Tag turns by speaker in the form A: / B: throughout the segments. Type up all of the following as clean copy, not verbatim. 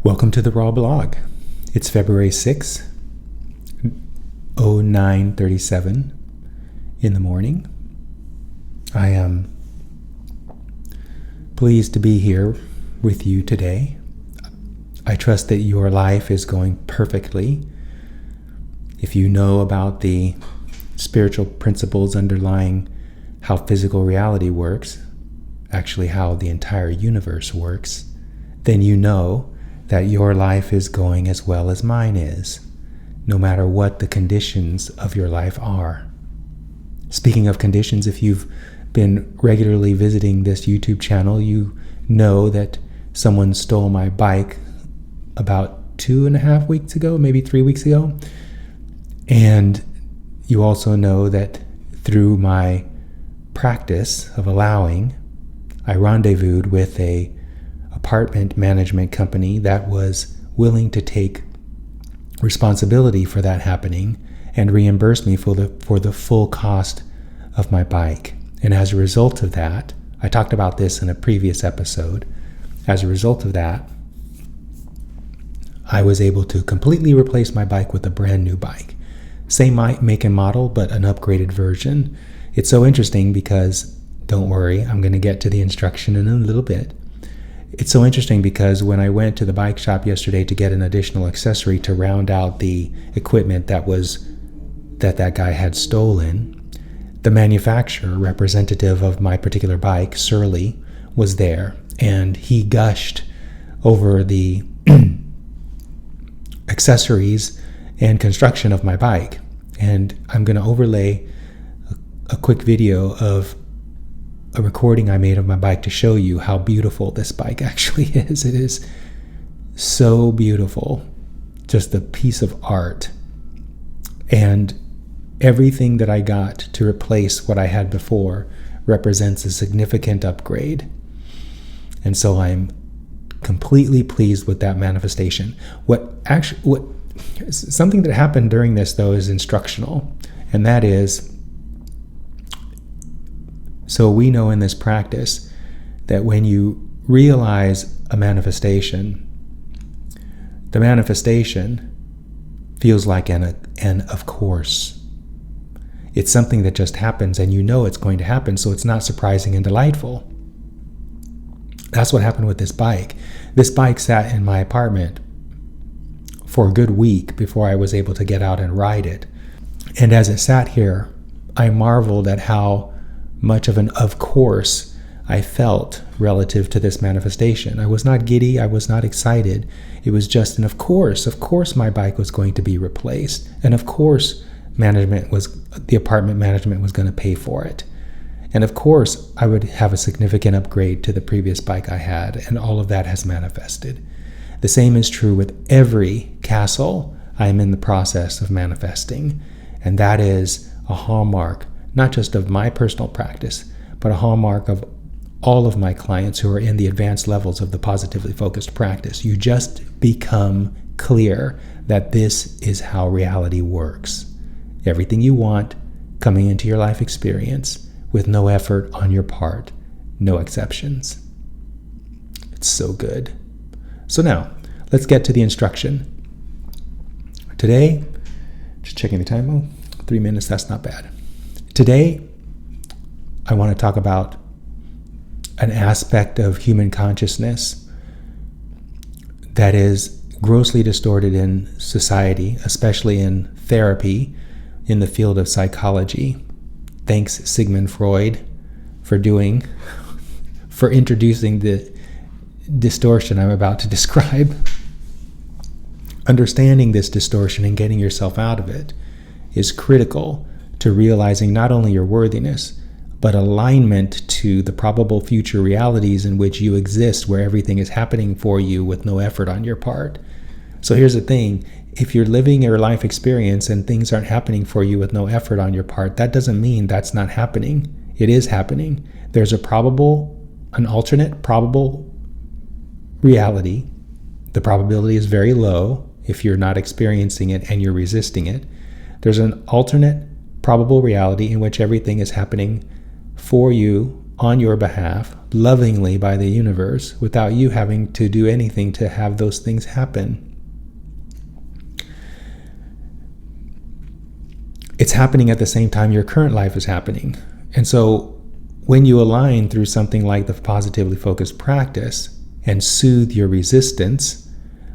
A: Welcome to the Raw Blog. It's February 6th, 09:37 in the morning. I am pleased to be here with you today. I trust that your life is going perfectly. If you know about the spiritual principles underlying how physical reality works, actually how the entire universe works, then you know that your life is going as well as mine is, no matter what the conditions of your life are. Speaking of conditions, if you've been regularly visiting this YouTube channel, you know that someone stole my bike about 2.5 weeks ago, maybe 3 weeks ago. And you also know that through my practice of allowing, I rendezvoused with an apartment management company that was willing to take responsibility for that happening and reimburse me for the full cost of my bike. And as a result of that, I talked about this in a previous episode. As a result of that, I was able to completely replace my bike with a brand new bike. Same make and model, but an upgraded version. It's so interesting because, don't worry, I'm going to get to the instruction in a little bit. It's so interesting because when I went to the bike shop yesterday to get an additional accessory to round out the equipment that guy had stolen, the manufacturer representative of my particular bike, Surly, was there, and he gushed over the accessories and construction of my bike. And I'm going to overlay a quick video of a recording I made of my bike to show you how beautiful this bike actually is. It is so beautiful, just a piece of art. And everything that I got to replace what I had before represents a significant upgrade. And so I'm completely pleased with that manifestation. Something that happened during this, though, is instructional, and that is, so we know in this practice that when you realize a manifestation, the manifestation feels like an of course. It's something that just happens and you know it's going to happen, so it's not surprising and delightful. That's what happened with this bike. This bike sat in my apartment for a good week before I was able to get out and ride it. And as it sat here, I marveled at how much of an of course I felt relative to this manifestation. I was not giddy, I was not excited. It was just an of course my bike was going to be replaced. And of course the apartment management was going to pay for it. And of course I would have a significant upgrade to the previous bike I had, and all of that has manifested. The same is true with every castle I am in the process of manifesting. And that is a hallmark, not just of my personal practice, but a hallmark of all of my clients who are in the advanced levels of the positively focused practice. You just become clear that this is how reality works. Everything you want coming into your life experience with no effort on your part, no exceptions. It's so good. So now, let's get to the instruction. Today, just checking the time, 3 minutes, that's not bad. Today, I want to talk about an aspect of human consciousness that is grossly distorted in society, especially in therapy, in the field of psychology. Thanks, Sigmund Freud, for introducing the distortion I'm about to describe. Understanding this distortion and getting yourself out of it is critical to realizing not only your worthiness, but alignment to the probable future realities in which you exist, where everything is happening for you with no effort on your part. So here's the thing. If you're living your life experience and things aren't happening for you with no effort on your part, that doesn't mean that's not happening. It is happening. There's an alternate probable reality. The probability is very low if you're not experiencing it and you're resisting it. There's an alternate probable reality in which everything is happening for you on your behalf, lovingly by the universe, without you having to do anything to have those things happen. It's happening at the same time your current life is happening. And so when you align through something like the positively focused practice and soothe your resistance,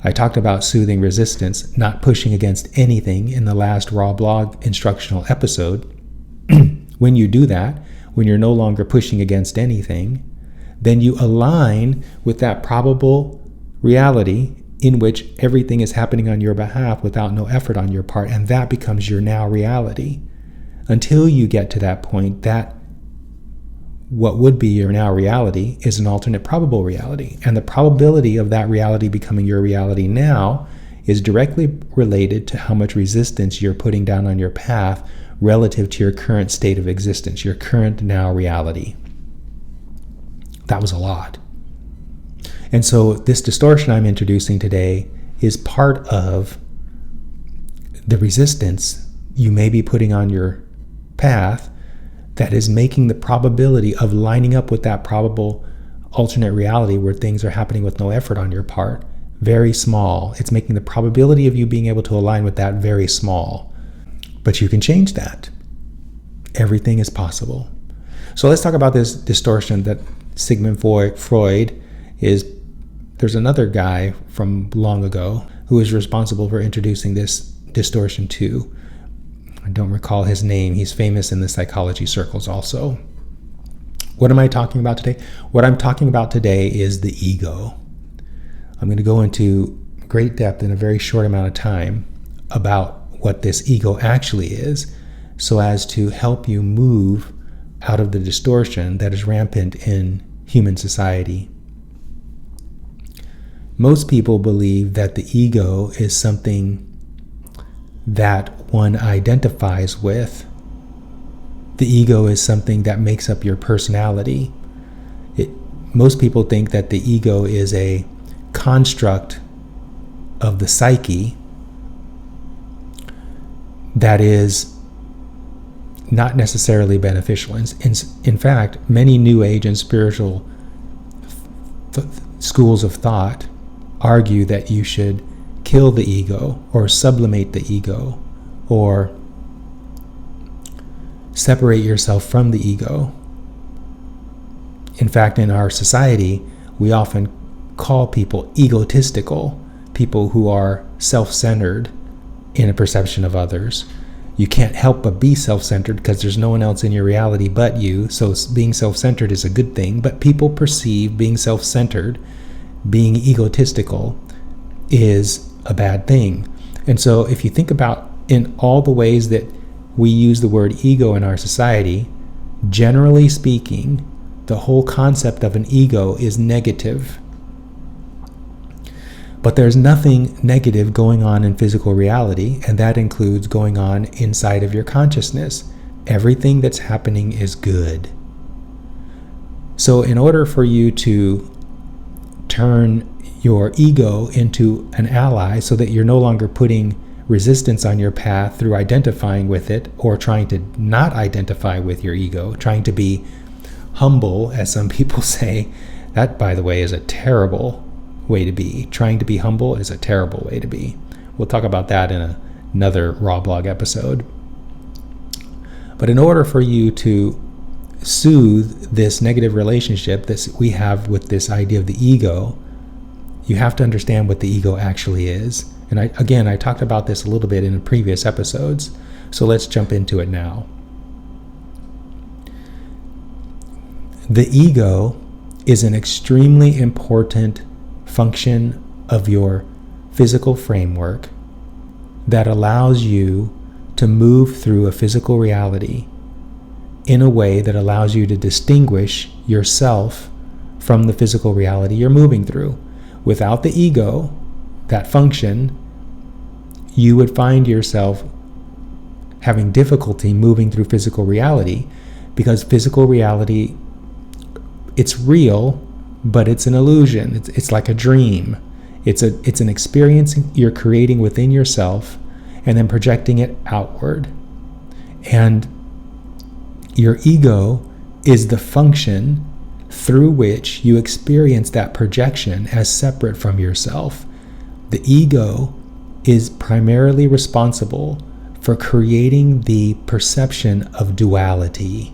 A: I talked about soothing resistance, not pushing against anything in the last Raw Blog instructional episode. When you do that, when you're no longer pushing against anything, then you align with that probable reality in which everything is happening on your behalf without no effort on your part, and that becomes your now reality. Until you get to that point, that what would be your now reality is an alternate probable reality, and the probability of that reality becoming your reality now is directly related to how much resistance you're putting down on your path relative to your current state of existence, your current now reality. That was a lot. And so this distortion I'm introducing today is part of the resistance you may be putting on your path that is making the probability of lining up with that probable alternate reality where things are happening with no effort on your part very small. It's making the probability of you being able to align with that very small. But you can change that. Everything is possible. So let's talk about this distortion that Sigmund Freud is. There's another guy from long ago who is responsible for introducing this distortion too. I don't recall his name. He's famous in the psychology circles also. What am I talking about today? What I'm talking about today is the ego. I'm going to go into great depth in a very short amount of time about what this ego actually is, so as to help you move out of the distortion that is rampant in human society. Most people believe that the ego is something that one identifies with. The ego is something that makes up your personality. Most people think that the ego is a construct of the psyche that is not necessarily beneficial. In fact, many New Age and spiritual schools of thought argue that you should kill the ego or sublimate the ego or separate yourself from the ego. In fact, in our society, we often call people egotistical, people who are self-centered in a perception of others. You can't help but be self-centered because there's no one else in your reality but you, so being self-centered is a good thing, but people perceive being self-centered, being egotistical, is a bad thing. And so if you think about in all the ways that we use the word ego in our society, generally speaking, the whole concept of an ego is negative. But there's nothing negative going on in physical reality, and that includes going on inside of your consciousness. Everything that's happening is good. So in order for you to turn your ego into an ally so that you're no longer putting resistance on your path through identifying with it or trying to not identify with your ego, trying to be humble, as some people say, that, by the way, is a terrible way to be. Trying to be humble is a terrible way to be. We'll talk about that in another Raw Blog episode. But in order for you to soothe this negative relationship that we have with this idea of the ego, you have to understand what the ego actually is. And I talked about this a little bit in previous episodes, so let's jump into it now. The ego is an extremely important function of your physical framework that allows you to move through a physical reality in a way that allows you to distinguish yourself from the physical reality you're moving through. Without the ego, that function, you would find yourself having difficulty moving through physical reality, because physical reality, it's real, but it's an illusion. It's like a dream. It's an experience you're creating within yourself and then projecting it outward. And your ego is the function through which you experience that projection as separate from yourself. The ego is primarily responsible for creating the perception of duality,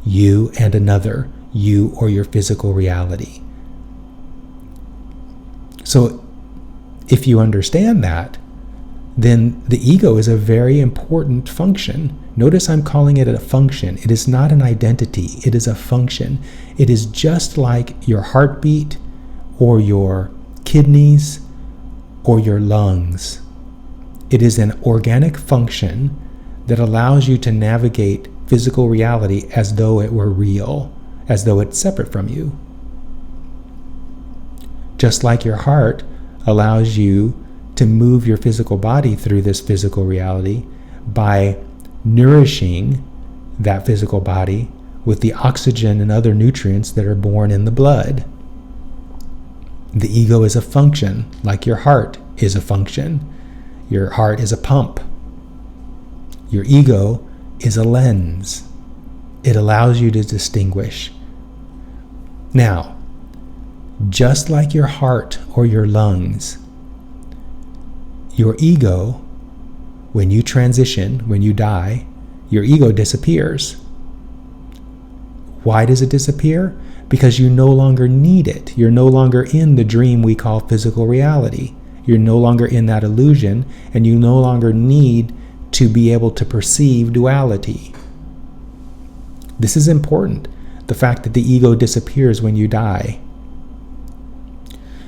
A: you and another, you or your physical reality. So if you understand that, then the ego is a very important function. Notice I'm calling it a function. It is not an identity. It is a function. It is just like your heartbeat or your kidneys or your lungs. It is an organic function that allows you to navigate physical reality as though it were real, as though it's separate from you. Just like your heart allows you to move your physical body through this physical reality by nourishing that physical body with the oxygen and other nutrients that are born in the blood. The ego is a function, like your heart is a function. Your heart is a pump. Your ego is a lens. It allows you to distinguish. Now, just like your heart or your lungs, your ego, when you transition, when you die, your ego disappears. Why does it disappear? Because you no longer need it. You're no longer in the dream we call physical reality. You're no longer in that illusion, and you no longer need to be able to perceive duality. This is important, the fact that the ego disappears when you die.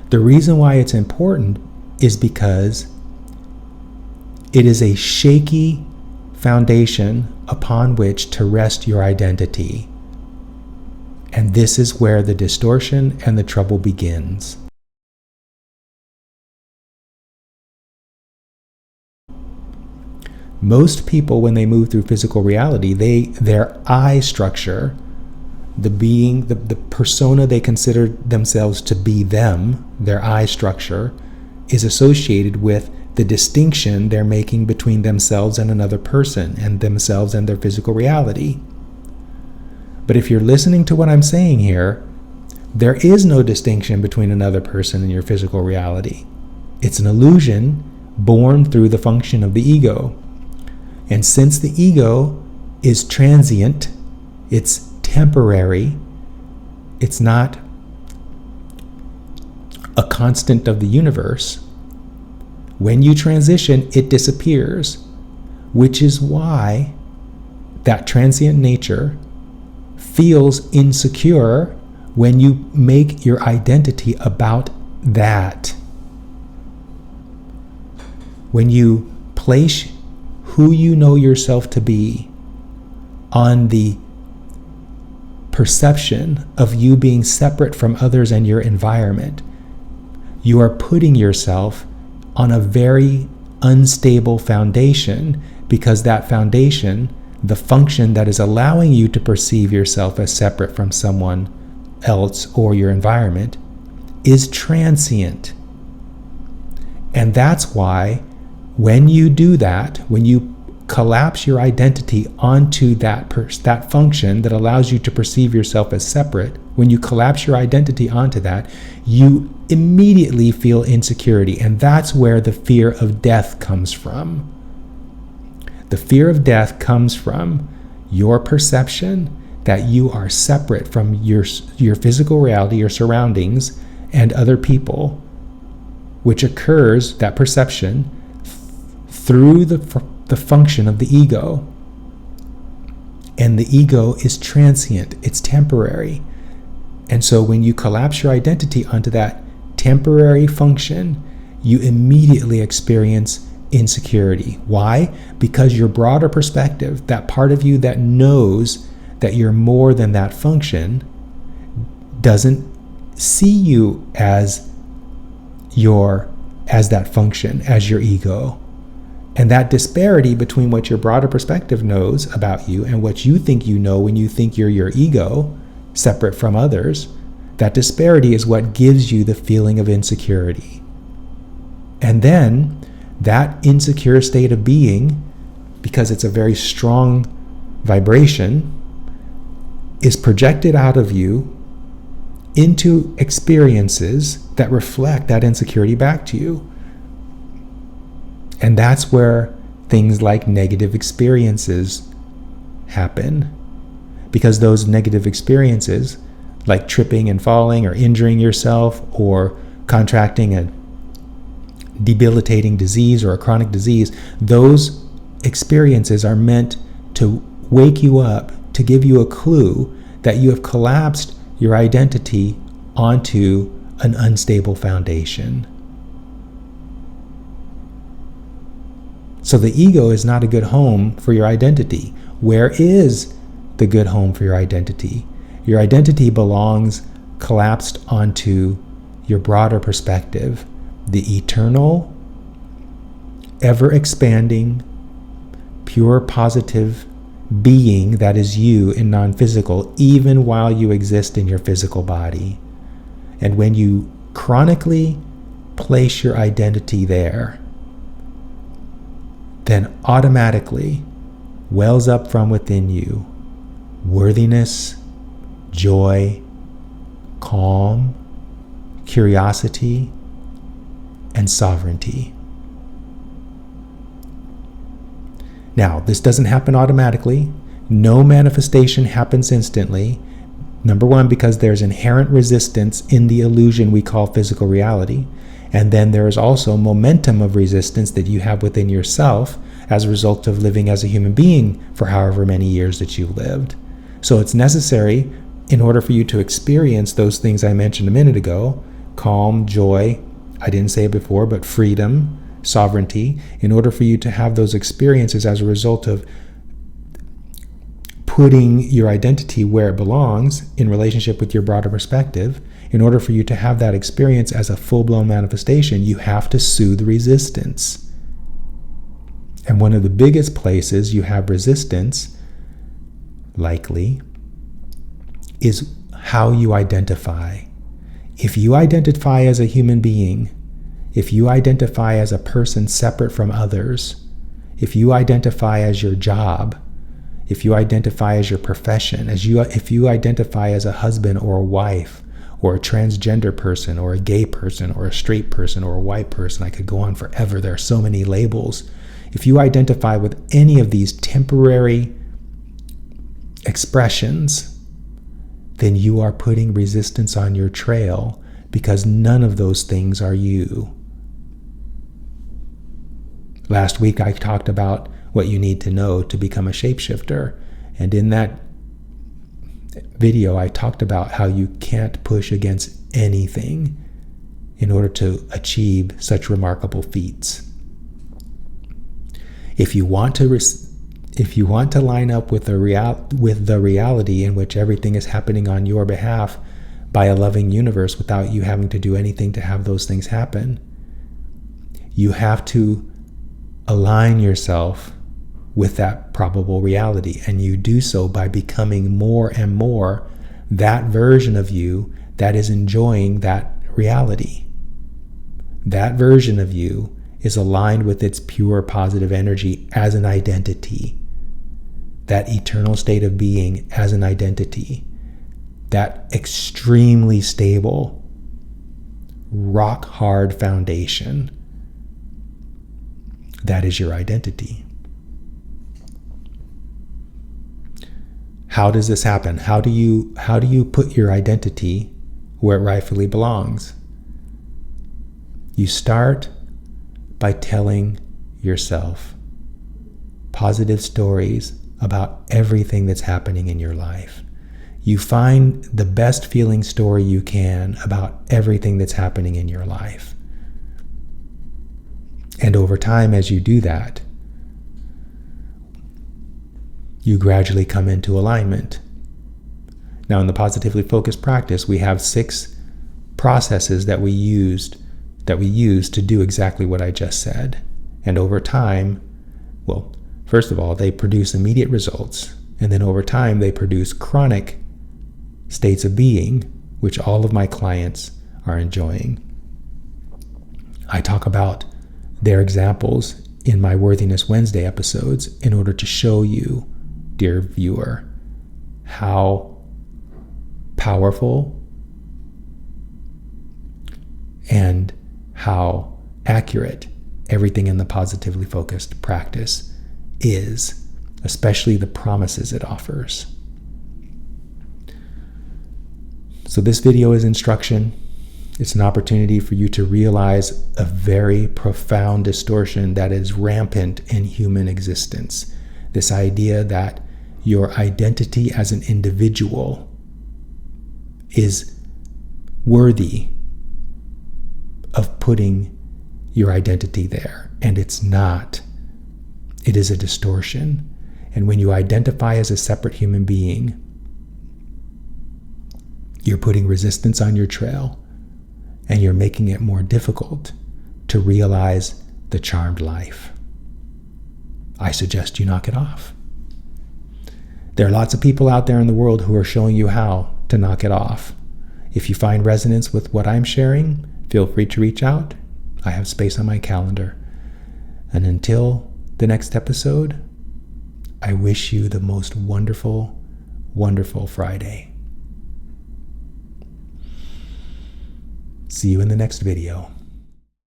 A: The reason why it's important is because it is a shaky foundation upon which to rest your identity. And this is where the distortion and the trouble begins. Most people, when they move through physical reality, their I structure, the being, the persona they consider themselves to be them, their I structure, is associated with the distinction they're making between themselves and another person, and themselves and their physical reality. But if you're listening to what I'm saying here, there is no distinction between another person and your physical reality. It's an illusion born through the function of the ego. And since the ego is transient, it's temporary, it's not a constant of the universe, when you transition, it disappears, which is why that transient nature feels insecure when you make your identity about that. When you place who you know yourself to be on the perception of you being separate from others and your environment, you are putting yourself on a very unstable foundation, because that foundation, the function that is allowing you to perceive yourself as separate from someone else or your environment, is transient. And that's why when you do that, when you collapse your identity onto that function that allows you to perceive yourself as separate, when you collapse your identity onto that, you immediately feel insecurity. And that's where the fear of death comes from. The fear of death comes from your perception that you are separate from your physical reality, your surroundings, and other people, which occurs, that perception, through the function of the ego. And the ego is transient, it's temporary. And so when you collapse your identity onto that temporary function, you immediately experience insecurity. Why? Because your broader perspective, that part of you that knows that you're more than that function, doesn't see you as that function, as your ego. And that disparity between what your broader perspective knows about you and what you think you know when you think you're your ego, separate from others, that disparity is what gives you the feeling of insecurity. And then that insecure state of being, because it's a very strong vibration, is projected out of you into experiences that reflect that insecurity back to you. And that's where things like negative experiences happen. Because those negative experiences, like tripping and falling or injuring yourself or contracting a debilitating disease or a chronic disease, those experiences are meant to wake you up, to give you a clue that you have collapsed your identity onto an unstable foundation. So the ego is not a good home for your identity. Where is the good home for your identity? Your identity belongs collapsed onto your broader perspective, the eternal, ever-expanding, pure positive being that is you in non-physical, even while you exist in your physical body. And when you chronically place your identity there, then automatically wells up from within you worthiness, joy, calm, curiosity, and sovereignty. Now, this doesn't happen automatically. No manifestation happens instantly. Number one, because there's inherent resistance in the illusion we call physical reality. And then there is also momentum of resistance that you have within yourself as a result of living as a human being for however many years that you've lived. So it's necessary, in order for you to experience those things I mentioned a minute ago, calm, joy, I didn't say it before, but freedom, sovereignty, in order for you to have those experiences as a result of putting your identity where it belongs in relationship with your broader perspective, in order for you to have that experience as a full-blown manifestation, you have to soothe resistance. And one of the biggest places you have resistance, likely, is how you identify. If you identify as a human being, if you identify as a person separate from others, if you identify as your job, if you identify as your profession, if you identify as a husband or a wife, or a transgender person, or a gay person, or a straight person, or a white person, I could go on forever. There are so many labels. If you identify with any of these temporary expressions, then you are putting resistance on your trail, because none of those things are you. Last week I talked about what you need to know to become a shapeshifter, and in that video I talked about how you can't push against anything in order to achieve such remarkable feats. If you want to line up with the reality in which everything is happening on your behalf by a loving universe without you having to do anything to have those things happen, you have to align yourself with that probable reality. And you do so by becoming more and more that version of you that is enjoying that reality. That version of you is aligned with its pure positive energy as an identity. That eternal state of being as an identity. That extremely stable, rock hard foundation. That is your identity. How does this happen? How do you put your identity where it rightfully belongs? You start by telling yourself positive stories about everything that's happening in your life. You find the best feeling story you can about everything that's happening in your life. And over time, as you do that, you gradually come into alignment. Now, in the positively focused practice, we have 6 processes that we use to do exactly what I just said. And over time, well, first of all, they produce immediate results. And then over time, they produce chronic states of being, which all of my clients are enjoying. I talk about their examples in my Worthiness Wednesday episodes in order to show you, dear viewer, how powerful and how accurate everything in the positively focused practice is, especially the promises it offers. So this video is instruction. It's an opportunity for you to realize a very profound distortion that is rampant in human existence. This idea that your identity as an individual is worthy of putting your identity there. And it's not. It is a distortion. And when you identify as a separate human being, you're putting resistance on your trail, and you're making it more difficult to realize the charmed life. I suggest you knock it off. There are lots of people out there in the world who are showing you how to knock it off. If you find resonance with what I'm sharing, feel free to reach out. I have space on my calendar. And until the next episode, I wish you the most wonderful, wonderful Friday. See you in the next video.